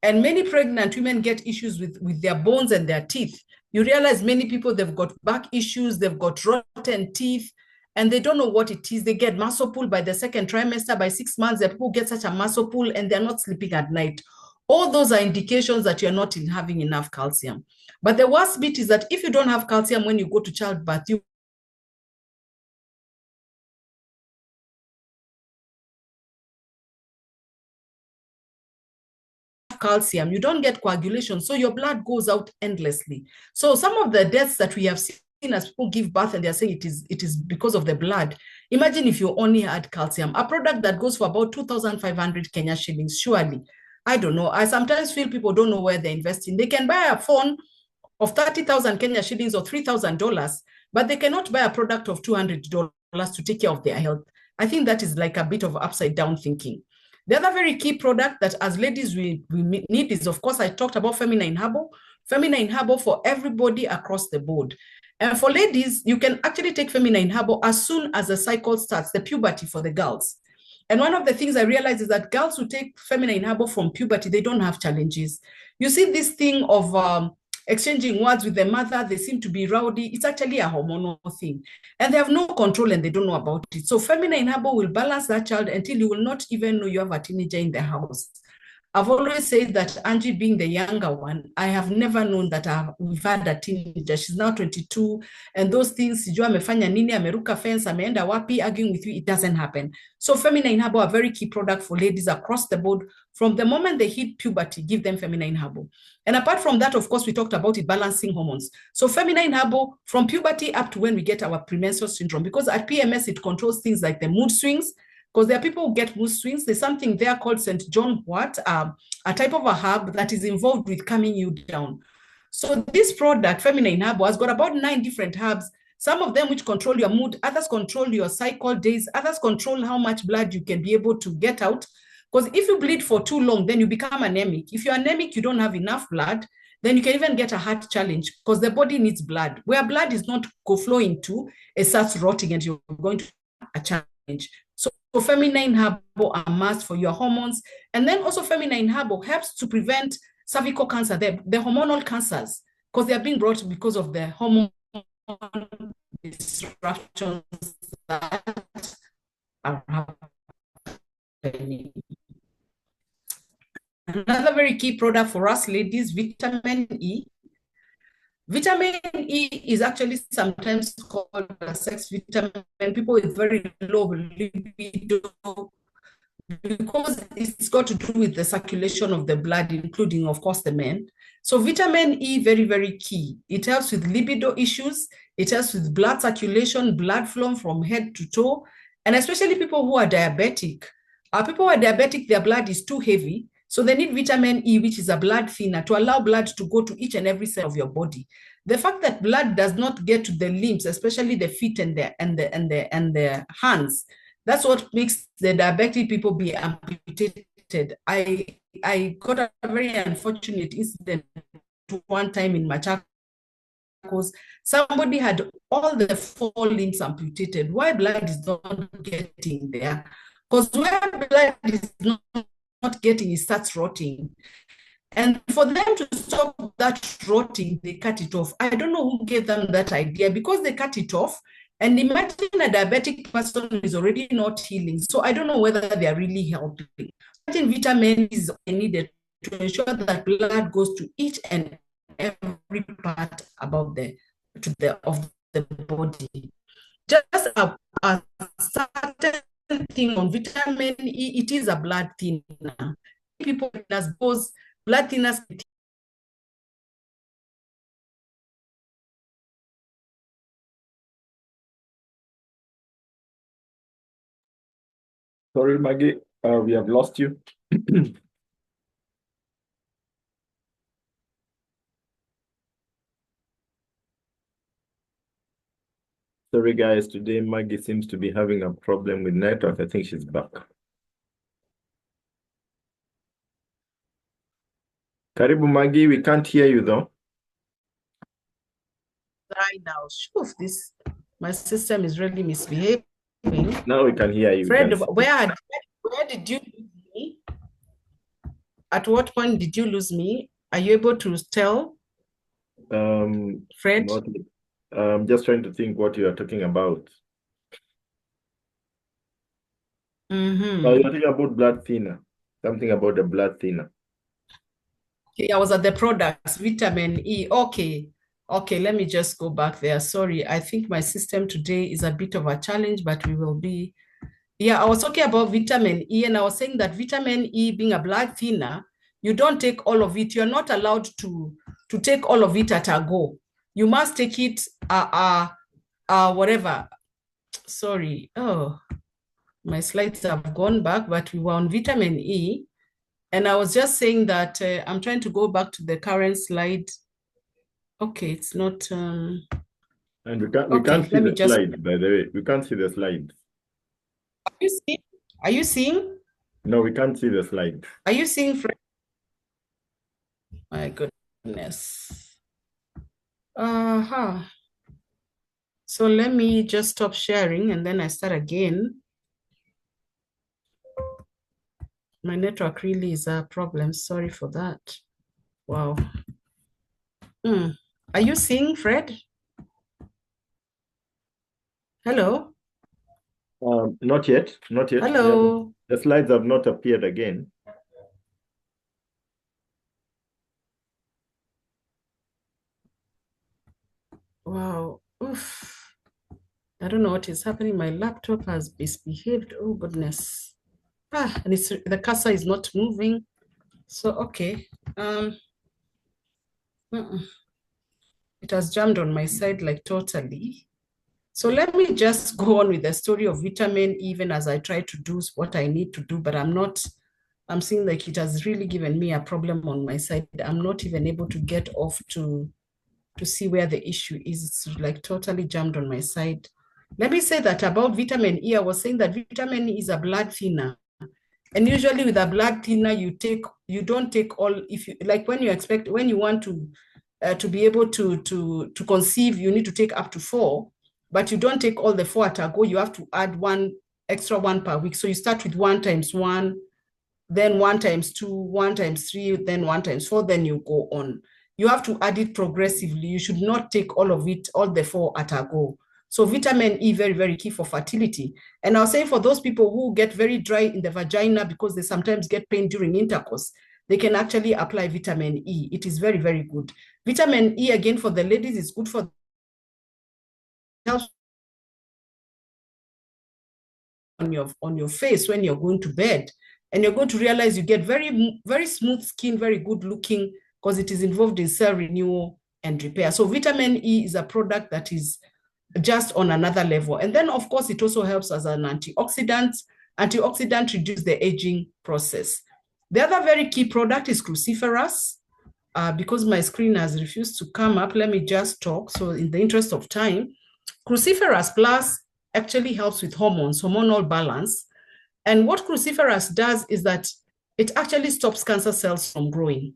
And many pregnant women get issues with their bones and their teeth. You realize many people, they've got back issues, they've got rotten teeth, and they don't know what it is. They get muscle pull by the second trimester. By 6 months, the people get such a muscle pull and they're not sleeping at night. All those are indications that you're not having enough calcium. But the worst bit is that if you don't have calcium when you go to childbirth, you calcium, you don't get coagulation, so your blood goes out endlessly. So some of the deaths that we have seen as people give birth and they're saying it is because of the blood. Imagine if you only had calcium, a product that goes for about 2,500 Kenya shillings, surely. I don't know. I sometimes feel people don't know where they're investing. They can buy a phone of 30,000 Kenya shillings or $3,000, but they cannot buy a product of $200 to take care of their health. I think that is like a bit of upside down thinking. The other very key product that as ladies we need is, of course, I talked about feminine herbal. Feminine herbal for everybody across the board. And for ladies, you can actually take feminine herbal as soon as the cycle starts, the puberty for the girls. And one of the things I realized is that girls who take feminine herbal from puberty, they don't have challenges. You see this thing of exchanging words with the mother, they seem to be rowdy. It's actually a hormonal thing. And they have no control and they don't know about it. So feminine herbal will balance that child until you will not even know you have a teenager in the house. I've always said that Angie being the younger one, I have never known that we've had a teenager. She's now 22, and those things, sijua amefanya nini, ameruka fence, ameenda wapi, arguing with you, it doesn't happen. So feminine herbal, a very key product for ladies across the board. From the moment they hit puberty, give them feminine herbal. And apart from that, of course, we talked about it, balancing hormones. So feminine herbal from puberty up to when we get our premenstrual syndrome, because at PMS, it controls things like the mood swings, because there are people who get mood swings. There's something there called St. John wort, a type of a herb that is involved with calming you down. So this product, feminine herbal, has got about 9 different herbs, some of them which control your mood, others control your cycle days, others control how much blood you can be able to get out. Because if you bleed for too long, then you become anemic. If you're anemic, you don't have enough blood, then you can even get a heart challenge because the body needs blood. Where blood is not flowing to, it starts rotting and you're going to have a challenge. So feminine herbal are must for your hormones. And then also feminine herbal helps to prevent cervical cancer, the hormonal cancers, because they are being brought because of the hormone disruptions that are happening. Another very key product for us ladies, vitamin E. Vitamin E is actually sometimes called a sex vitamin. People with very low libido, because it's got to do with the circulation of the blood, including, of course, the men. So vitamin E, very, very key. It helps with libido issues. It helps with blood circulation, blood flow from head to toe, and especially people who are diabetic. People who are diabetic, their blood is too heavy. So they need vitamin E, which is a blood thinner, to allow blood to go to each and every cell of your body. The fact that blood does not get to the limbs, especially the feet and the hands, that's what makes the diabetic people be amputated. I got a very unfortunate incident one time in Machakos. Somebody had all the 4 limbs amputated. Why blood is not getting there? Because where blood is not getting, it starts rotting. And for them to stop that rotting, they cut it off. I don't know who gave them that idea, because they cut it off. And imagine a diabetic person is already not healing. So I don't know whether they are really helping. Imagine vitamin is needed to ensure that blood goes to each and every part about of the body. Just a certain thing on vitamin E, it is a blood thinner. People those blood thinners. Sorry, Maggie, we have lost you. Sorry, guys, today Maggie seems to be having a problem with network. I think she's back. Karibu, Maggie, we can't hear you though. Right now, this, my system is really misbehaving. Now we can hear you. Fred, where did you lose me? At what point did you lose me? Are you able to tell? Fred? I'm just trying to think what you are talking about. You're talking about blood thinner. Something about the blood thinner. Okay, I was at the products, vitamin E. Okay, let me just go back there. Sorry, I think my system today is a bit of a challenge, but we will be. Yeah, I was talking about vitamin E, and I was saying that vitamin E being a blood thinner, you don't take all of it. You're not allowed to take all of it at a go. You must take it, whatever. Sorry. Oh, my slides have gone back, but we were on vitamin E. And I was just saying that I'm trying to go back to the current slide. Okay, it's not. And we Okay, can't see let me the just. slides, by the way. We can't see the slides. Are you seeing? Are you seeing? No, we can't see the slides. Are you seeing, Fred? My goodness. So let me just stop sharing and then I start again. My network really is a problem. Sorry for that. Wow. Are you seeing, Fred? Hello? Not yet. Not yet. Hello? The slides have not appeared again. Wow. Oof. I don't know what is happening. My laptop has misbehaved. Oh, goodness. And the cursor is not moving. So, okay. It has jammed on my side like totally. So let me just go on with the story of vitamin, even as I try to do what I need to do, but I'm seeing like it has really given me a problem on my side. I'm not even able to get off to see where the issue is. It's like totally jammed on my side. Let me say that about vitamin E, I was saying that vitamin E is a blood thinner. And usually with a blood thinner, you don't take all, if you like when you want to be able to conceive, you need to take up to 4, but you don't take all the 4 at a go. You have to add extra 1 per week. So you start with 1 times 1, then 1 times 2, 1 times 3, then 1 times 4, then you go on. You have to add it progressively. You should not take all of it, all the 4 at a go. So vitamin E, very, very key for fertility. And I'll say for those people who get very dry in the vagina because they sometimes get pain during intercourse, they can actually apply vitamin E. It is very, very good. Vitamin E, again, for the ladies, is good for helps on your face when you're going to bed. And you're going to realize you get very, very smooth skin, very good looking, because it is involved in cell renewal and repair. So vitamin E is a product that is just on another level. And then, of course, it also helps as an antioxidant. Antioxidant reduce the aging process. The other very key product is cruciferous. Because my screen has refused to come up, let me just talk. So in the interest of time, cruciferous plus actually helps with hormonal balance. And what cruciferous does is that it actually stops cancer cells from growing.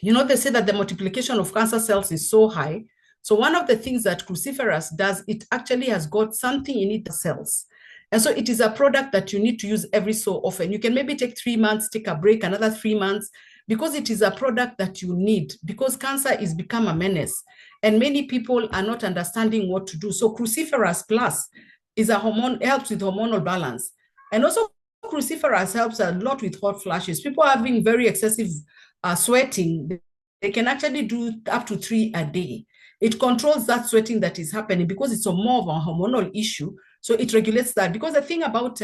You know, they say that the multiplication of cancer cells is so high. So one of the things that cruciferous does, it actually has got something in it, cells. And so it is a product that you need to use every so often. You can maybe take 3 months, take a break, another 3 months, because it is a product that you need, because cancer is become a menace. And many people are not understanding what to do. So cruciferous plus is helps with hormonal balance. And also cruciferous helps a lot with hot flashes. People having very excessive sweating, they can actually do up to 3 a day. It controls that sweating that is happening because it's more of a hormonal issue. So it regulates that. Because the thing about,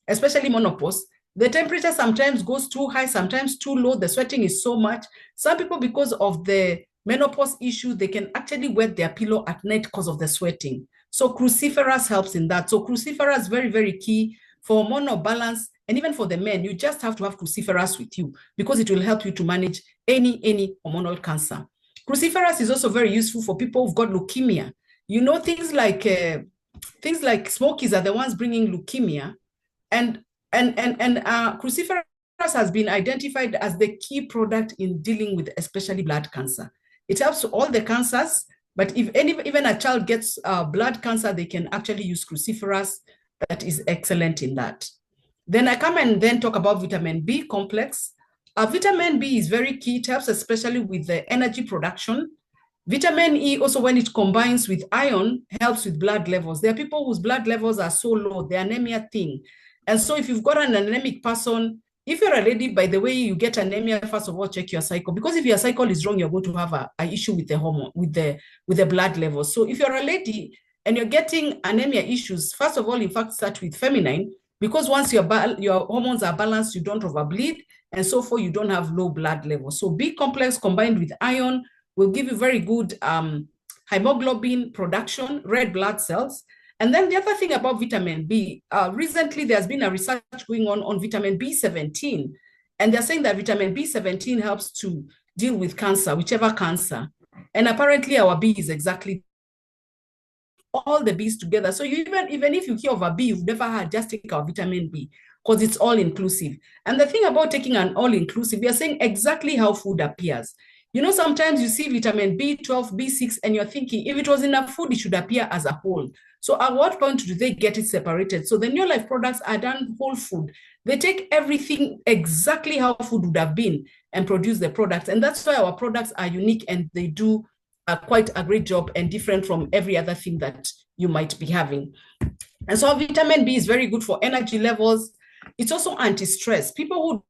especially menopause, the temperature sometimes goes too high, sometimes too low. The sweating is so much. Some people, because of the menopause issue, they can actually wet their pillow at night because of the sweating. So cruciferous helps in that. So cruciferous is very, very key for hormonal balance. And even for the men, you just have to have cruciferous with you because it will help you to manage any hormonal cancer. Cruciferous is also very useful for people who've got leukemia. You know, things like smokies are the ones bringing leukemia, and cruciferous has been identified as the key product in dealing with especially blood cancer. It helps all the cancers, but if even a child gets blood cancer, they can actually use cruciferous. That is excellent in that. Then I come and then talk about vitamin B complex. Vitamin B is very key. It helps especially with the energy production. Vitamin E also, when it combines with iron, helps with blood levels. There are people whose blood levels are so low, the anemia thing. And so if you've got an anemic person, if you're a lady, by the way, you get anemia, first of all, check your cycle. Because if your cycle is wrong, you're going to have an issue with the hormone, with the blood levels. So if you're a lady and you're getting anemia issues, first of all, in fact, start with feminine, because once your hormones are balanced, you don't overbleed, and so forth, you don't have low blood levels. So B complex combined with iron will give you very good hemoglobin production, red blood cells. And then the other thing about vitamin B, recently there's been a research going on vitamin B17, and they're saying that vitamin B17 helps to deal with cancer, whichever cancer. And apparently our B is exactly all the B's together. So you even if you hear of a B you've never had, just take our vitamin B, because it's all inclusive. And the thing about taking an all inclusive, we are saying exactly how food appears. You know, sometimes you see vitamin B12, B6, and you're thinking, if it was in a food, it should appear as a whole. So at what point do they get it separated? So the New Life products are done whole food. They take everything exactly how food would have been and produce the products. And that's why our products are unique, and they do quite a great job and different from every other thing that you might be having. And so vitamin B is very good for energy levels. It's also anti-stress. People who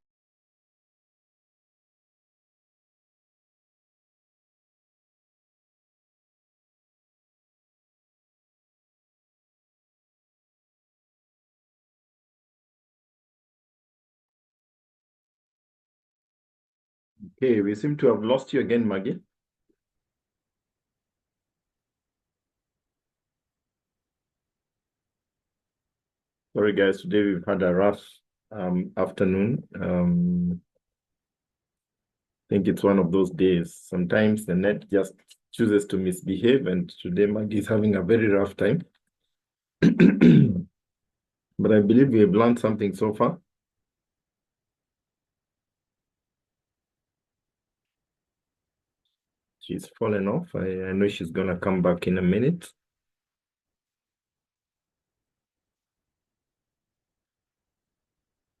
Okay, we seem to have lost you again, Maggie. Sorry, guys. Today we've had a rough afternoon. I think it's one of those days. Sometimes the net just chooses to misbehave, and today Maggie is having a very rough time. But I believe we have learned something so far. She's fallen off. I know she's gonna come back in a minute.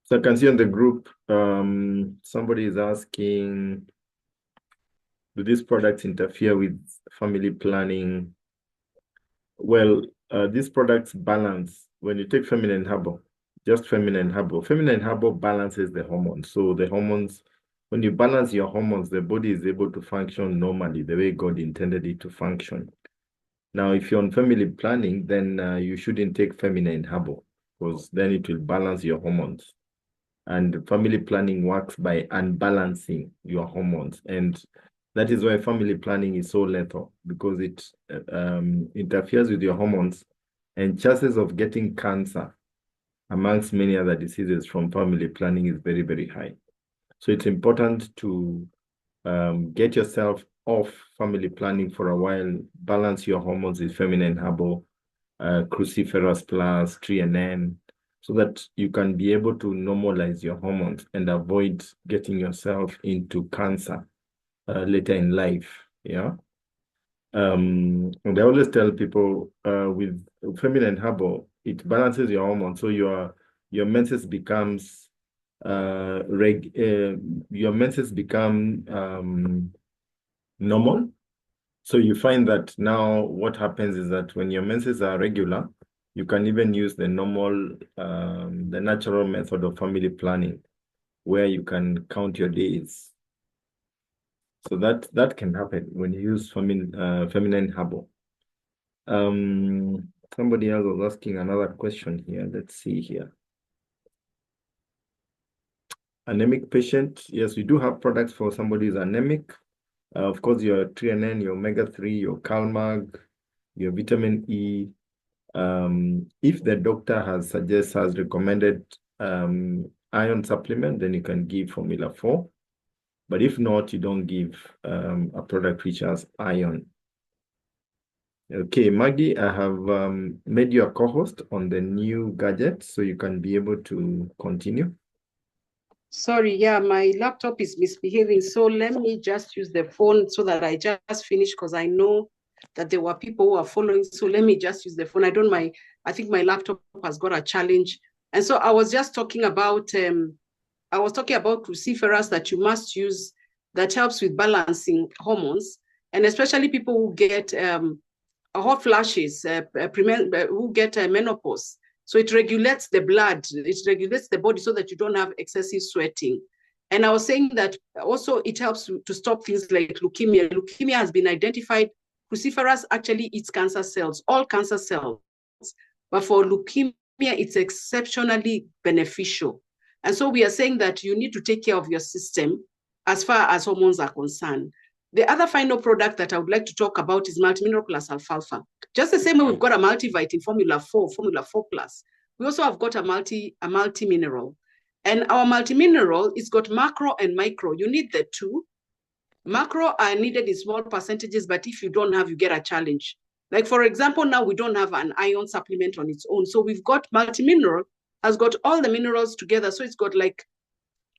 So I can see on the group, somebody is asking, do these products interfere with family planning? Well, these products balance. When you take feminine herbal, just feminine herbal balances the hormones. So the hormones, when you balance your hormones, the body is able to function normally, the way God intended it to function. Now, if you're on family planning, then you shouldn't take feminine herbal, because then it will balance your hormones. And family planning works by unbalancing your hormones. And that is why family planning is so lethal, because it interferes with your hormones, and chances of getting cancer, amongst many other diseases from family planning, is very, very high. So it's important to get yourself off family planning for a while, balance your hormones with feminine herbal, cruciferous plus, TNN, so that you can be able to normalize your hormones and avoid getting yourself into cancer later in life. Yeah. And I always tell people with feminine herbal, it balances your hormones, so your menses becomes your menses become normal. So you find that now what happens is that when your menses are regular, you can even use the normal, the natural method of family planning, where you can count your days. So that can happen when you use feminine herbal. Somebody else was asking another question here. Let's see here. Anemic patient. Yes, we do have products for somebody who's anemic. Of course, your TNN, your omega-3, your CalMag, your vitamin E. If the doctor has recommended iron supplement, then you can give Formula 4. But if not, you don't give a product which has iron. Okay, Maggie, I have made you a co-host on the new gadget, so you can be able to continue. Sorry, yeah, my laptop is misbehaving. So let me just use the phone so that I just finish, because I know that there were people who are following. So let me just use the phone. I think my laptop has got a challenge. And so I was just talking about, cruciferous that you must use, that helps with balancing hormones, and especially people who get hot flashes, who get menopause. So it regulates the blood, it regulates the body so that you don't have excessive sweating. And I was saying that also it helps to stop things like leukemia. Leukemia has been identified. Cruciferous actually eats cancer cells, all cancer cells. But for leukemia, it's exceptionally beneficial. And so we are saying that you need to take care of your system as far as hormones are concerned. The other final product that I would like to talk about is multimineral plus alfalfa. Just the same way we've got a multivite in Formula 4, Formula 4 plus, we also have got a multi-mineral. And our multi-mineral, it's got macro and micro. You need the two. Macro are needed in small percentages, but if you don't have, you get a challenge. Like for example, now we don't have an iron supplement on its own. So we've got multi-mineral, has got all the minerals together. So it's got like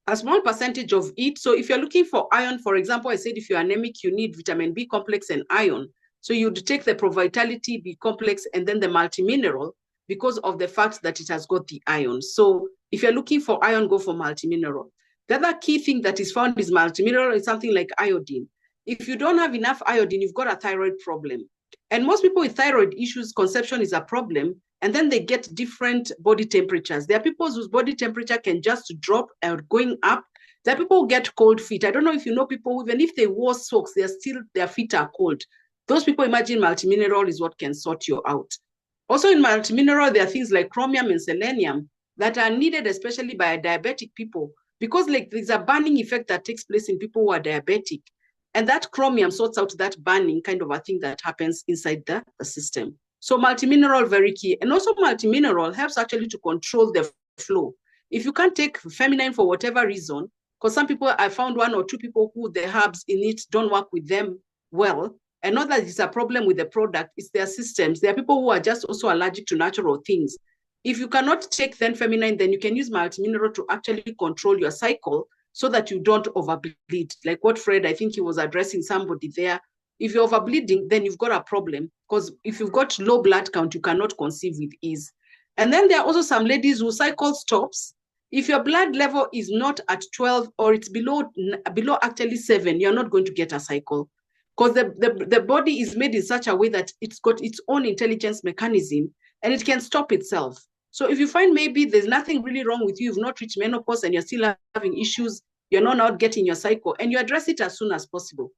a small percentage of it. So if you're looking for iron, for example, I said if you're anemic, you need vitamin B complex and iron. So you'd take the Pro-Vitality B complex and then the multi-mineral because of the fact that it has got the iron. So if you're looking for iron, go for multi-mineral. The other key thing that is found is multi-mineral is something like iodine. If you don't have enough iodine, you've got a thyroid problem. And most people with thyroid issues, conception is a problem, and then they get different body temperatures. There are people whose body temperature can just drop or going up. There are people who get cold feet. I don't know if you know people, even if they wore socks, their feet are cold. Those people, imagine multimineral is what can sort you out. Also in multimineral, there are things like chromium and selenium that are needed, especially by diabetic people, because like there's a burning effect that takes place in people who are diabetic. And that chromium sorts out that burning kind of a thing that happens inside the system. So multimineral, very key. And also multimineral helps actually to control the flow. If you can't take feminine for whatever reason, because some people, I found 1 or 2 people who the herbs in it don't work with them well, and not that it's a problem with the product, it's their systems. There are people who are just also allergic to natural things. If you cannot take then feminine, then you can use multimineral to actually control your cycle so that you don't overbleed. Like what Fred, I think he was addressing somebody there. If you're overbleeding, then you've got a problem, because if you've got low blood count, you cannot conceive with ease. And then there are also some ladies who cycle stops. If your blood level is not at 12 or it's below actually 7, you're not going to get a cycle, because the body is made in such a way that it's got its own intelligence mechanism and it can stop itself. So if you find maybe there's nothing really wrong with you, you've not reached menopause and you're still having issues, you're not out getting your cycle, and you address it as soon as possible.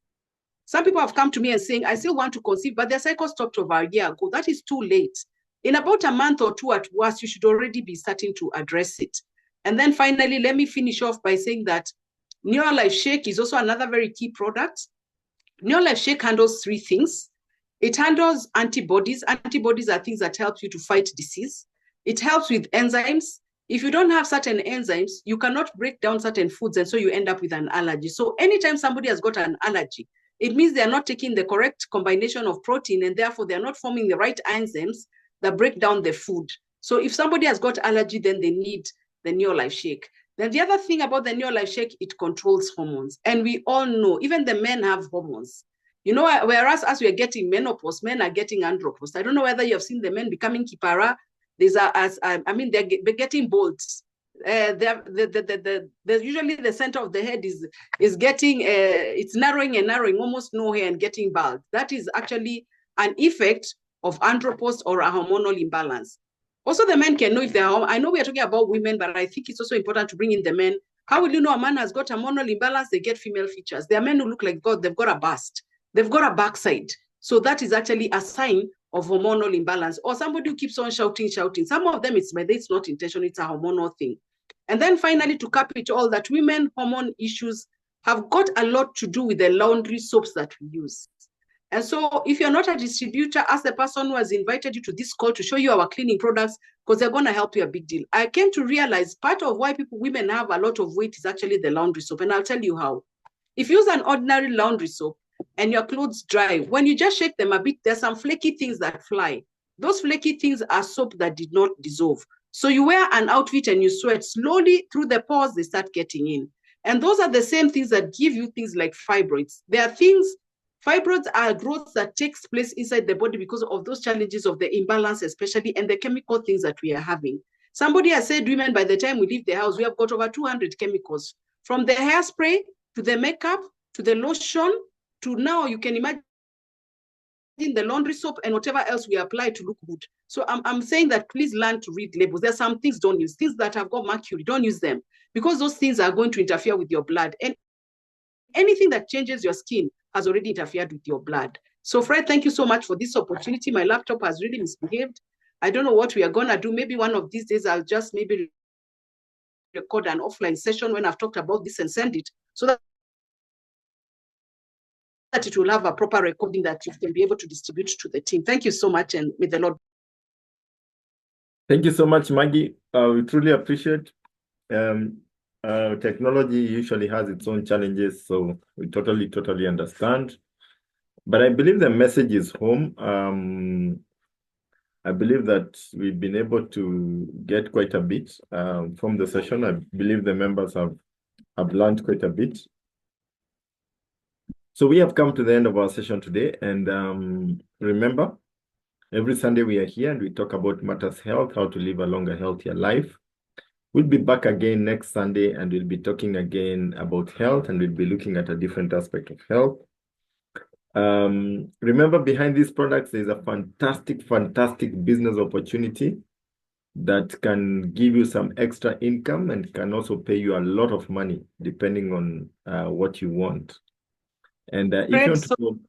Some people have come to me and saying, I still want to conceive, but their cycle stopped over a year ago. That is too late. In about a month or 2 at worst, you should already be starting to address it. And then finally, let me finish off by saying that Neolife Shake is also another very key product. Neolife Shake handles 3 things. It handles antibodies. Antibodies are things that help you to fight disease. It helps with enzymes. If you don't have certain enzymes, you cannot break down certain foods, and so you end up with an allergy. So anytime somebody has got an allergy, it means they're not taking the correct combination of protein, and therefore they're not forming the right enzymes that break down the food. So if somebody has got allergy, then they need the Neolife Shake. Then the other thing about the Neolife Shake, it controls hormones. And we all know, even the men have hormones. You know, whereas as we are getting menopause, men are getting andropause. I don't know whether you have seen the men becoming kipara. They're getting bald. Usually the center of the head is getting, it's narrowing and narrowing, almost no hair, and getting bald. That is actually an effect of andropause or a hormonal imbalance. Also, the men can know if they're, I know we are talking about women, but I think it's also important to bring in the men. How will you know a man has got hormonal imbalance? They get female features. There are men who look like God, they've got a bust, they've got a backside. So that is actually a sign of hormonal imbalance. Or somebody who keeps on shouting. Some of them, it's not intentional, it's a hormonal thing. And then finally, to cap it all, that women hormone issues have got a lot to do with the laundry soaps that we use. And so if you're not a distributor, ask the person who has invited you to this call to show you our cleaning products, because they're going to help you a big deal. I came to realize part of why women have a lot of weight is actually the laundry soap. And I'll tell you how. If you use an ordinary laundry soap and your clothes dry, when you just shake them a bit, there's some flaky things that fly. Those flaky things are soap that did not dissolve. So you wear an outfit and you sweat slowly through the pores, they start getting in. And those are the same things that give you things like fibroids. There are things, fibroids are growth that takes place inside the body because of those challenges of the imbalance, especially, and the chemical things that we are having. Somebody has said, women, by the time we leave the house, we have got over 200 chemicals, from the hairspray to the makeup to the lotion to now you can imagine the laundry soap and whatever else we apply to look good. So I'm saying that please learn to read labels. There's some things don't use. Things that have got mercury, don't use them, because those things are going to interfere with your blood. And anything that changes your skin has already interfered with your blood. So Fred, thank you so much for this opportunity. My laptop has really misbehaved. I don't know what we are going to do. Maybe one of these days I'll just maybe record an offline session when I've talked about this and send it so that that it will have a proper recording that you can be able to distribute to the team. Thank you so much, and may the Lord. Thank you so much, Maggie. We truly appreciate. Technology usually has its own challenges, so we totally understand. But I believe the message is home. I believe that we've been able to get quite a bit from the session. I believe the members have learned quite a bit. So we have come to the end of our session today. And remember, every Sunday we are here and we talk about matters health, how to live a longer, healthier life. We'll be back again next Sunday and we'll be talking again about health, and we'll be looking at a different aspect of health. Remember, behind these products, there's a fantastic business opportunity that can give you some extra income and can also pay you a lot of money depending on what you want. And if you want to go,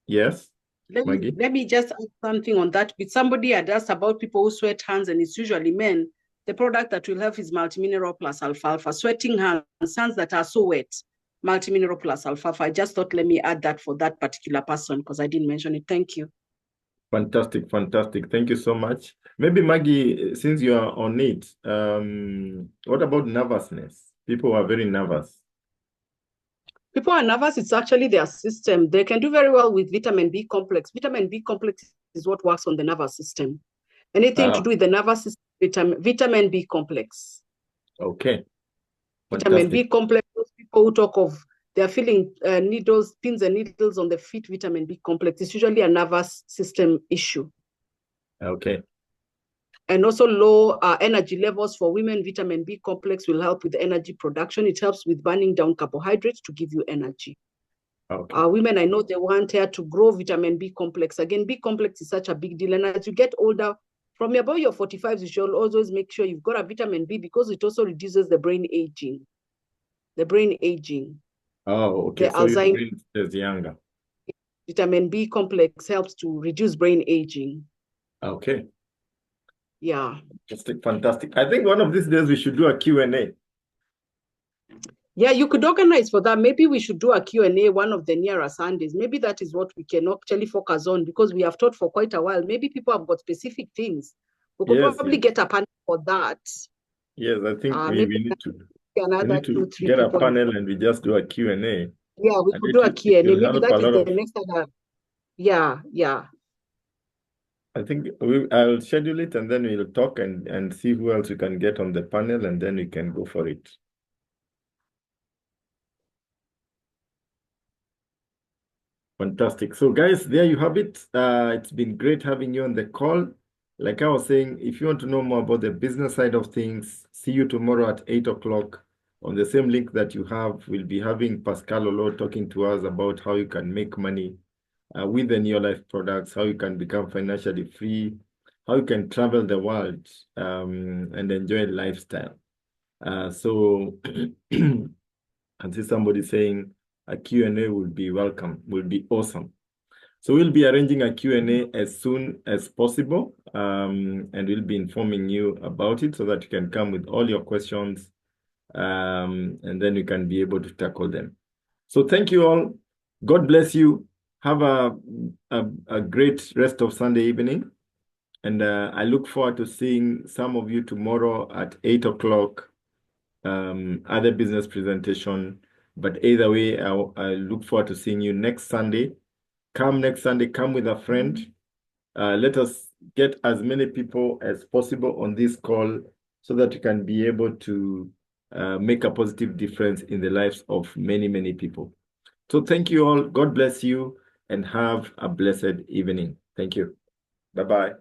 yes, Maggie? Let me just add something on that. Somebody had asked about people who sweat hands, and it's usually men. The product that will help is multimineral plus alfalfa. Sweating hands that are so wet, multimineral plus alfalfa. I just thought, let me add that for that particular person because I didn't mention it. Thank you. Fantastic. Thank you so much. Maybe Maggie, since you are on it, what about nervousness? People are very nervous. People are nervous. It's actually their system. They can do very well with vitamin B complex. Vitamin B complex is what works on the nervous system. Anything to do with the nervous system, vitamin B complex. Okay. Vitamin B complex, those people who talk of they're feeling needles, pins and needles on the feet, vitamin B complex. It's usually a nervous system issue. Okay. And also low energy levels for women, vitamin B complex will help with energy production. It helps with burning down carbohydrates to give you energy. Okay. Women, I know they want hair to grow, vitamin B complex. Again, B complex is such a big deal. And as you get older, from about your 45s, you should always make sure you've got a vitamin B because it also reduces the brain aging. Oh, okay. So your brain stays younger. Vitamin B complex helps to reduce brain aging. Okay. Yeah. Fantastic. I think one of these days we should do a Q&A. Yeah, you could organize for that. Maybe we should do a Q&A one of the nearer Sundays. Maybe that is what we can actually focus on because we have taught for quite a while. Maybe people have got specific things. We could probably get a panel for that. Yes, I think we need to get a panel and we just do a Q&A. Yeah, we could do a Q&A. Maybe that is the next other. Yeah. I think I'll schedule it and then we'll talk and see who else we can get on the panel, and then we can go for it. Fantastic. So guys, there you have it. It's been great having you on the call. Like I was saying, if you want to know more about the business side of things, see you tomorrow at 8 o'clock on the same link that you have. We'll be having Pascal Olo talking to us about how you can make money with the Neo Life products, how you can become financially free, how you can travel the world and enjoy a lifestyle. So I see somebody saying a Q&A will be welcome, will be awesome. So we'll be arranging a Q&A as soon as possible, and we'll be informing you about it so that you can come with all your questions, and then you can be able to tackle them. So thank you all. God bless you. Have a great rest of Sunday evening. And I look forward to seeing some of you tomorrow at 8 o'clock, other business presentation. But either way, I look forward to seeing you next Sunday. Come next Sunday, come with a friend. Let us get as many people as possible on this call so that you can be able to make a positive difference in the lives of many people. So thank you all. God bless you and have a blessed evening. Thank you. Bye-bye.